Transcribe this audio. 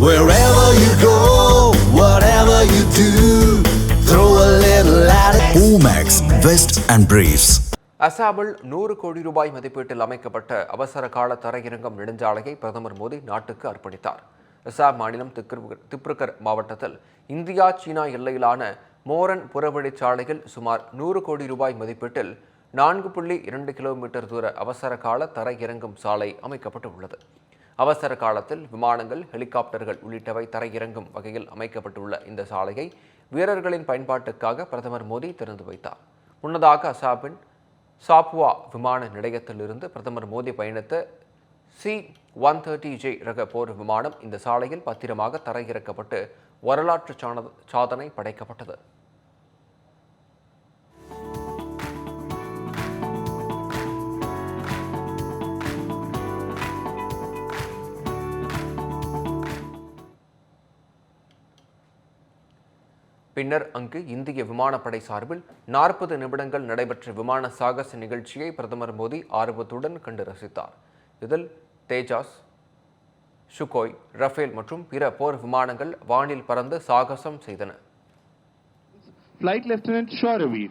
Wherever you go, whatever you do, throw a little at it. Omax, Vest and Briefs. அசாமில் 100 கோடி ரூபாய் மதிப்பீட்டில் அமைக்கப்பட்ட அவசர கால தரையிறங்கும் நெடுஞ்சாலையை பிரதமர் மோடி நாட்டுக்கு அர்ப்பணித்தார். அசாம் மாநிலம் திப்ருகர் மாவட்டத்தில் இந்தியா சீனா எல்லையிலான மோரன் புறவழிச்சாலையில் சுமார் 100 கோடி ரூபாய் மதிப்பீட்டில் 4.2 கிலோமீட்டர் தூர அவசர கால தரையிறங்கும் சாலை அமைக்கப்பட்டு உள்ளது. அவசர காலத்தில் விமானங்கள், ஹெலிகாப்டர்கள் உள்ளிட்டவை தரையிறங்கும் வகையில் அமைக்கப்பட்டுள்ள இந்த சாலையை வீரர்களின் பயன்பாட்டுக்காக பிரதமர் மோடி திறந்து வைத்தார். முன்னதாக அசாமின் சாப்புவா விமான நிலையத்திலிருந்து பிரதமர் மோடி பயணித்த C-130J ரக போர் விமானம் இந்த சாலையில் பத்திரமாக தரையிறக்கப்பட்டு வரலாற்று சாதனை படைக்கப்பட்டது. பின்னர் அங்கு இந்திய விமானப்படை சார்பில் 40 நிமிடங்கள் நடைபெற்ற விமான சாகச நிகழ்ச்சியை பிரதமர் மோடி ஆர்வத்துடன் கண்டு ரசித்தார். இதில் தேஜாஸ், சுகோய், ரஃபேல் மற்றும் பிற போர் விமானங்கள் வானில் பறந்து சாகசம் செய்தன. Flight Lieutenant Shoravir